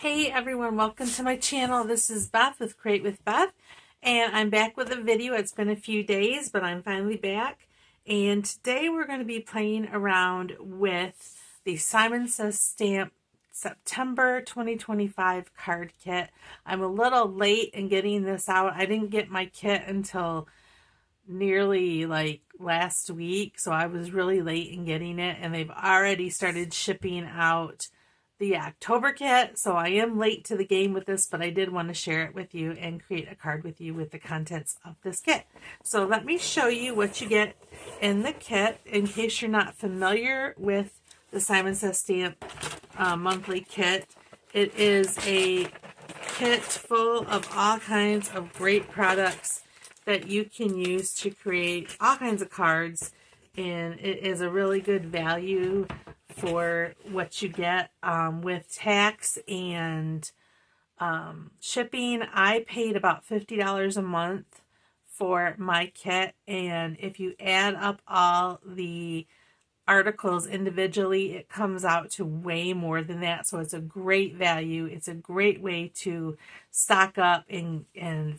Hey everyone, welcome to my channel. This is Beth with Create with Beth, and I'm back with a video. It's been a few days, but I'm finally back. And today we're going to be playing around with the Simon Says Stamp September 2025 card kit. I'm a little late in getting this out. I didn't get my kit until nearly like last week, so I was really late in getting it, and they've already started shipping out the October kit, so I am late to the game with this, but I did want to share it with you and create a card with you with the contents of this kit. So let me show you what you get in the kit in case you're not familiar with the Simon Says Stamp monthly kit. It is a kit full of all kinds of great products that you can use to create all kinds of cards, and it is a really good value for what you get with tax and shipping. I paid about $50 a month for my kit, and if you add up all the articles individually, it comes out to way more than that. So it's a great value. It's a great way to stock up and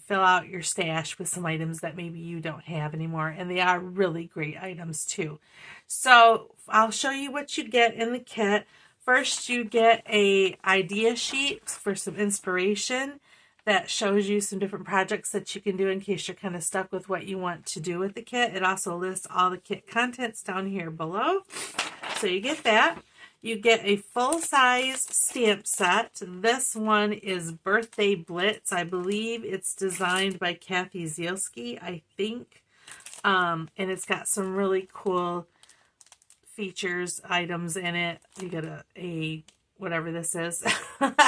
fill out your stash with some items that maybe you don't have anymore. And they are really great items too. So I'll show you what you get in the kit. First, you get a idea sheet for some inspiration that shows you some different projects that you can do in case you're kind of stuck with what you want to do with the kit. It also lists all the kit contents down here below. So you get that. You get a full-size stamp set. This one is Birthday Blitz. I believe it's designed by Kathy Zielski, I think. And it's got some really cool features, items in it. You get a whatever this is,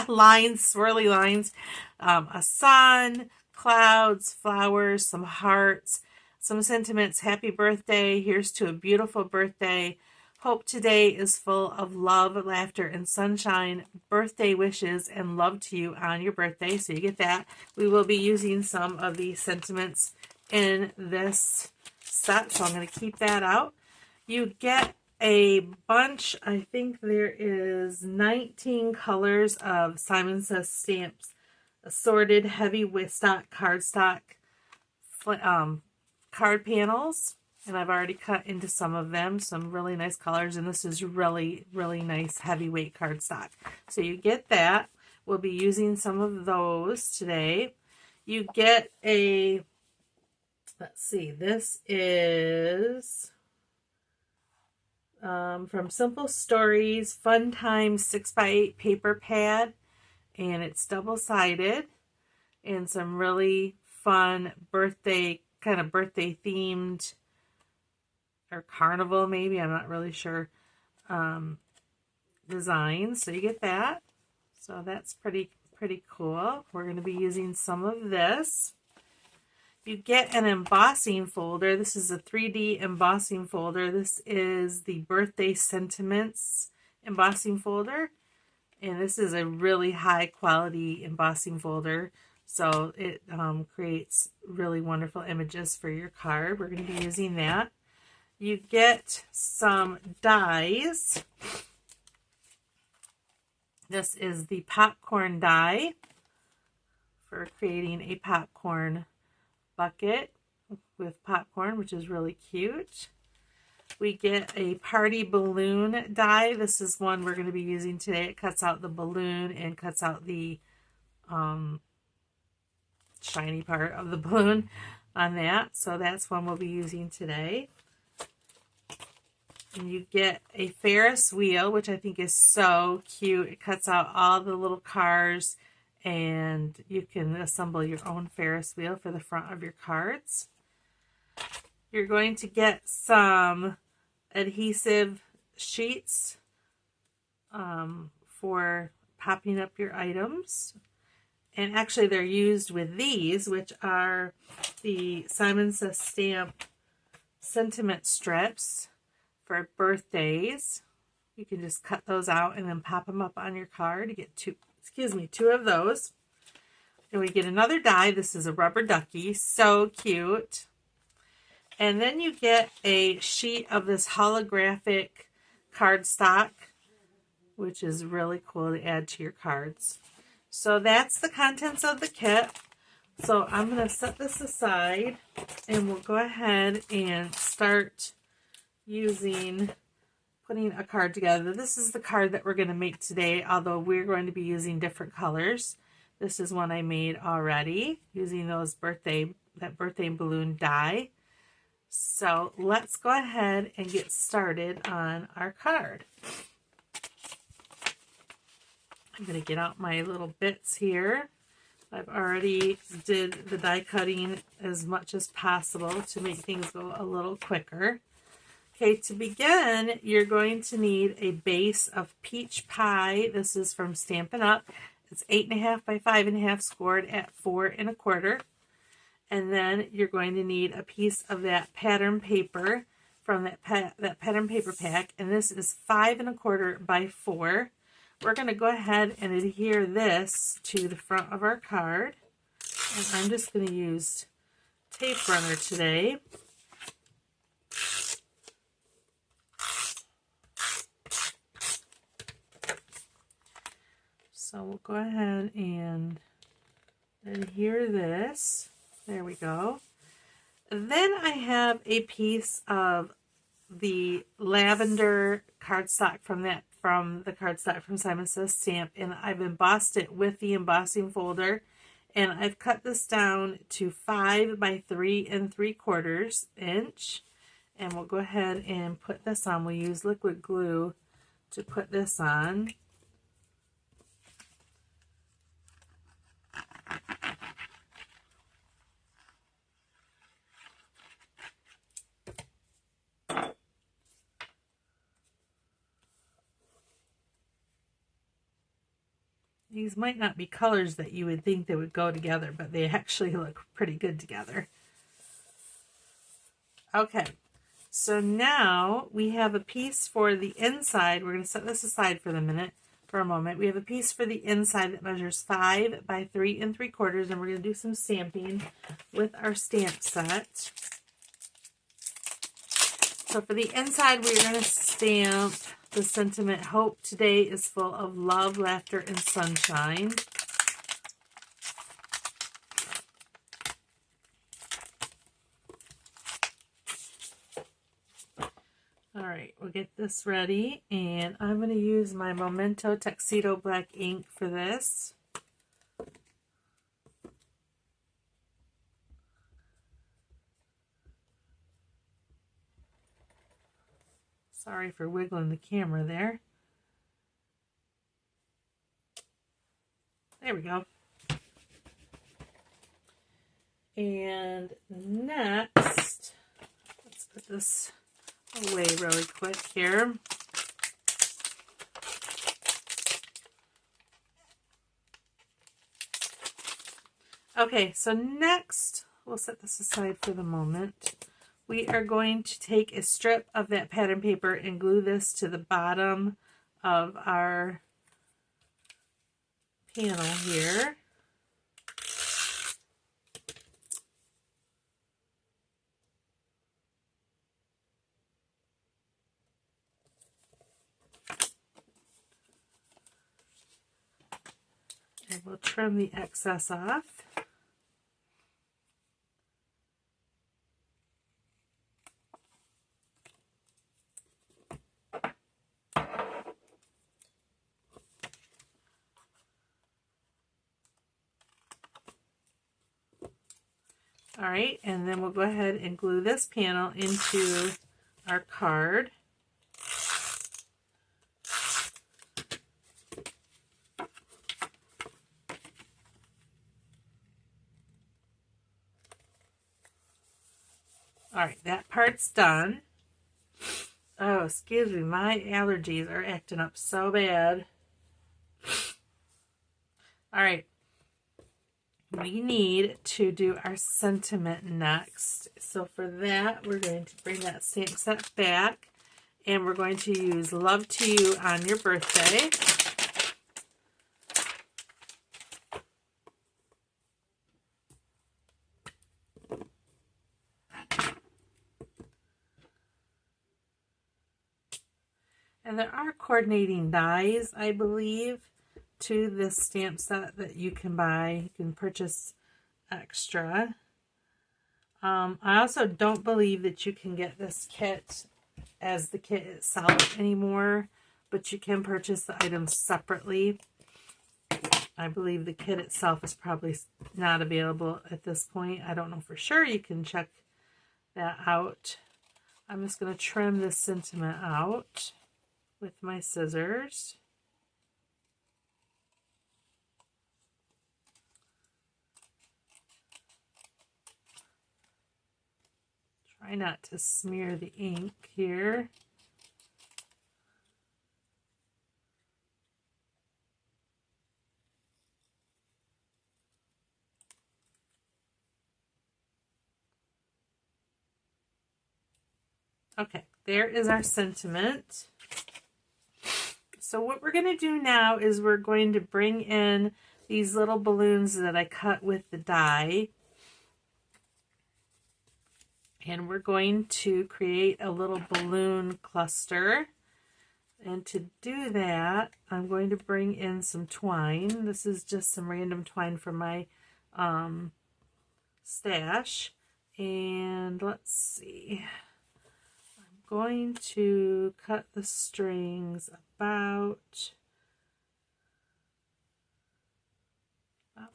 lines, swirly lines, a sun, clouds, flowers, some hearts, some sentiments. Happy birthday. Here's to a beautiful birthday. Hope today is full of love, laughter, and sunshine. Birthday wishes and love to you on your birthday. So you get that. We will be using some of the sentiments in this set, so I'm going to keep that out. You get a bunch, I think there is 19 colors of Simon Says Stamps assorted heavy stock cardstock card panels, and I've already cut into some of them, some really nice colors, and this is really nice heavyweight cardstock. So you get that. We'll be using some of those today. You get a, let's see, this is from Simple Stories, Fun Times 6x8 paper pad, and it's double-sided, and some really fun birthday, kind of birthday themed, or carnival maybe, I'm not really sure, designs. So you get that. So that's pretty cool. We're going to be using some of this. You get an embossing folder. This is a 3D embossing folder. This is the Birthday Sentiments embossing folder. And this is a really high quality embossing folder. So it creates really wonderful images for your card. We're going to be using that. You get some dies. This is the popcorn die for creating a popcorn bucket with popcorn, which is really cute. We get a party balloon die. This is one we're going to be using today. It cuts out the balloon and cuts out the shiny part of the balloon on that. So that's one we'll be using today. And you get a Ferris wheel, which I think is so cute. It cuts out all the little cars, and you can assemble your own Ferris wheel for the front of your cards. You're going to get some adhesive sheets for popping up your items. And actually they're used with these, which are the Simon Says Stamp sentiment strips for birthdays. You can just cut those out and then pop them up on your card. You get two of those. And we get another die. This is a rubber ducky. So cute. And then you get a sheet of this holographic cardstock, which is really cool to add to your cards. So that's the contents of the kit. So I'm going to set this aside and we'll go ahead and start putting a card together. This is the card that we're going to make today, although we're going to be using different colors. This is one I made already using that birthday balloon die. So let's go ahead and get started on our card. I'm going to get out my little bits here. I've already did the die cutting as much as possible to make things go a little quicker. Okay, to begin, you're going to need a base of peach pie. This is from Stampin' Up. It's 8.5 by 5.5 scored at 4 1/4. And then you're going to need a piece of that pattern paper from that pattern paper pack. And this is 5 1/4 by 4. We're going to go ahead and adhere this to the front of our card. And I'm just going to use tape runner today. So we'll go ahead and adhere this. There we go. Then I have a piece of the lavender cardstock from the cardstock from Simon Says Stamp, and I've embossed it with the embossing folder, and I've cut this down to 5 by 3 3/4 inch, and we'll go ahead and put this on. We'll use liquid glue to put this on. These might not be colors that you would think they would go together, but they actually look pretty good together. Okay, so now we have a piece for the inside. We're going to set this aside for a moment. We have a piece for the inside that measures 5 by 3 3/4, and we're going to do some stamping with our stamp set. So for the inside, we're going to stamp the sentiment, "Hope today is full of love, laughter, and sunshine." All right, we'll get this ready, and I'm going to use my Memento Tuxedo Black ink for this. Sorry for wiggling the camera there. There we go. And next, let's put this away really quick here. Okay, so next, we'll set this aside for the moment. We are going to take a strip of that pattern paper and glue this to the bottom of our panel here. And we'll trim the excess off. All right, and then we'll go ahead and glue this panel into our card. All right, that part's done. Oh, excuse me, my allergies are acting up so bad. All right, we need to do our sentiment next. So for that, we're going to bring that stamp set back, and we're going to use "Love to You on Your Birthday." And there are coordinating dies, I believe, to this stamp set that you can buy. You can purchase extra. I also don't believe that you can get this kit as the kit itself anymore, but you can purchase the items separately. I believe the kit itself is probably not available at this point. I don't know for sure. You can check that out. I'm just going to trim this sentiment out with my scissors. Try not to smear the ink here. Okay, there is our sentiment. So what we're going to do now is we're going to bring in these little balloons that I cut with the die. And we're going to create a little balloon cluster. And to do that, I'm going to bring in some twine. This is just some random twine from my stash. And let's see. I'm going to cut the strings about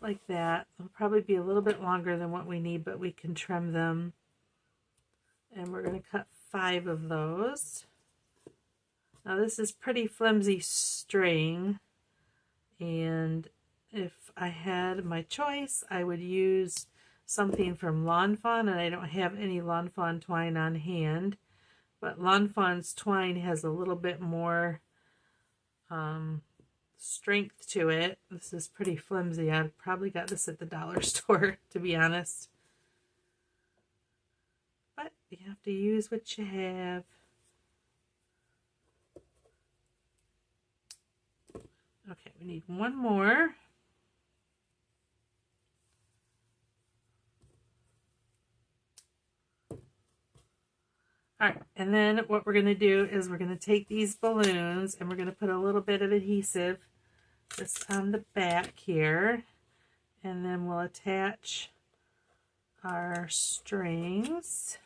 like that. They'll probably be a little bit longer than what we need, but we can trim them. And we're going to cut 5 of those. Now this is pretty flimsy string, and if I had my choice, I would use something from Lawn Fawn, and I don't have any Lawn Fawn twine on hand, but Lawn Fawn's twine has a little bit more strength to it. This is pretty flimsy. I probably got this at the dollar store, to be honest. But you have to use what you have. Okay, we need one more. All right, and then what we're going to do is we're going to take these balloons and we're going to put a little bit of adhesive just on the back here, and then we'll attach our strings.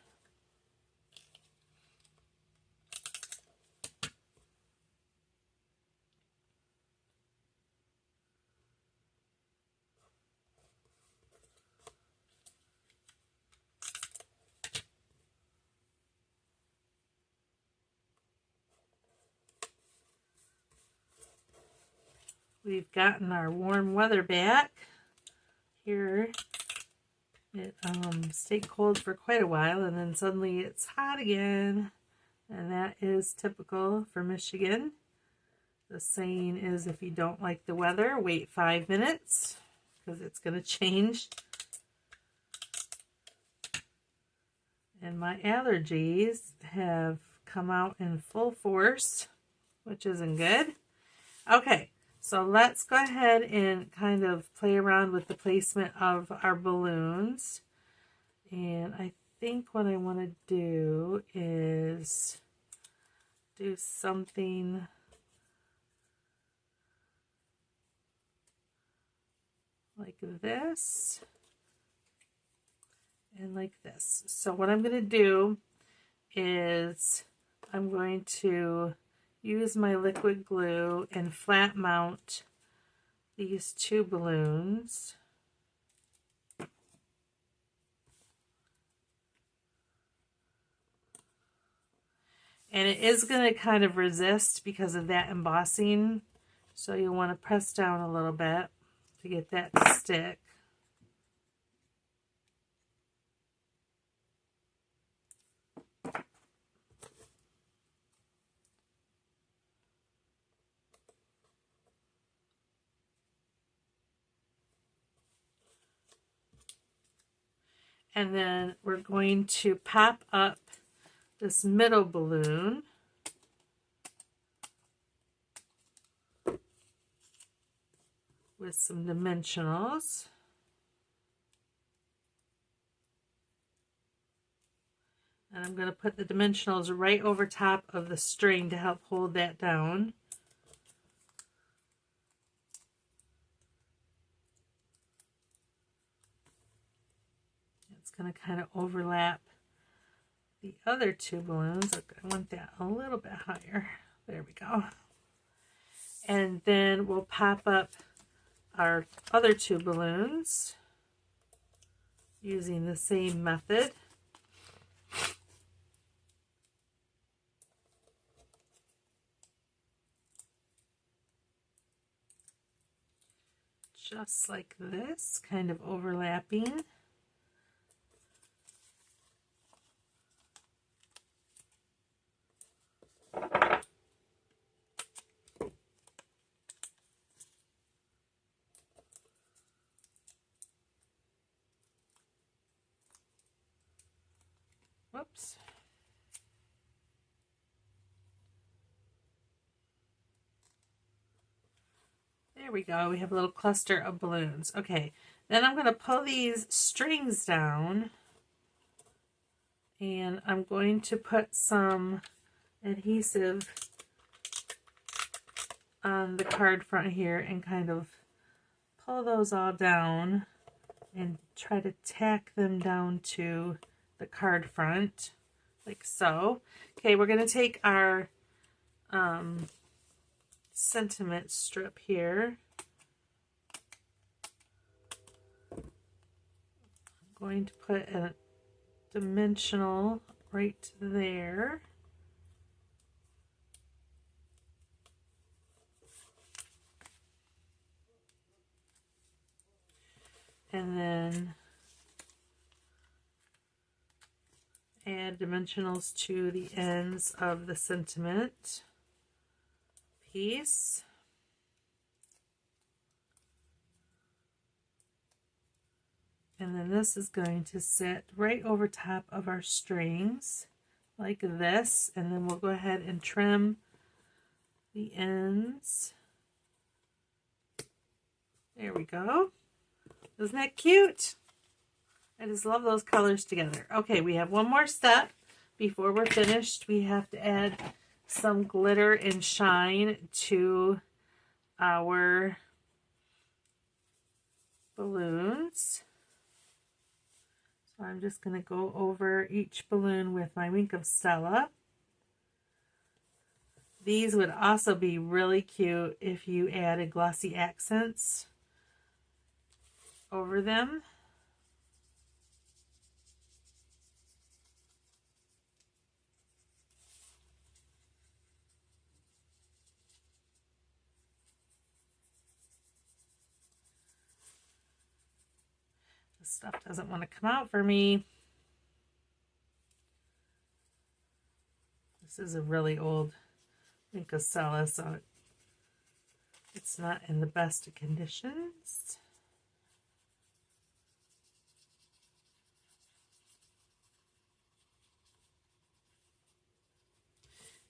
We've gotten our warm weather back. Here it stayed cold for quite a while, and then suddenly it's hot again, and that is typical for Michigan. The saying is, if you don't like the weather, wait 5 minutes because it's going to change. And my allergies have come out in full force, which isn't good. Okay. So let's go ahead and kind of play around with the placement of our balloons. And I think what I want to do is do something like this and like this. So what I'm going to do is I'm going to use my liquid glue and flat mount these 2 balloons. And it is going to kind of resist because of that embossing. So you'll want to press down a little bit to get that to stick. And then we're going to pop up this middle balloon. With some dimensionals. And I'm going to put the dimensionals right over top of the string to help hold that down. going to kind of overlap the other two balloons. I want that a little bit higher. There we go. And then we'll pop up our other two balloons using the same method. Just like this, kind of overlapping. Whoops. There we go. We have a little cluster of balloons. Okay, then I'm going to pull these strings down and I'm going to put some adhesive on the card front here and kind of pull those all down and try to tack them down to the card front like so. Okay, we're going to take our sentiment strip here. I'm going to put a dimensional right there. And then add dimensionals to the ends of the sentiment piece. And then this is going to sit right over top of our strings like this. And then we'll go ahead and trim the ends. There we go. Isn't that cute? I just love those colors together. Okay, we have one more step before we're finished. We have to add some glitter and shine to our balloons. So I'm just going to go over each balloon with my Wink of Stella. These would also be really cute if you added glossy accents over them. This stuff doesn't want to come out for me. This is a really old Wink of Stella, so it's not in the best of conditions.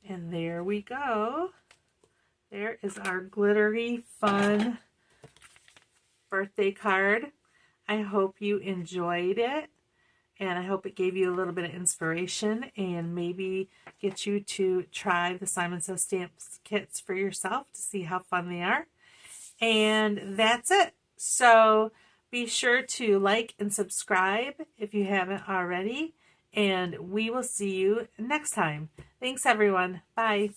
And there we go. There is our glittery, fun birthday card. I hope you enjoyed it, and I hope it gave you a little bit of inspiration and maybe get you to try the Simon Says Stamps kits for yourself to see how fun they are. And that's it. So be sure to like and subscribe if you haven't already, and we will see you next time. Thanks, everyone. Bye.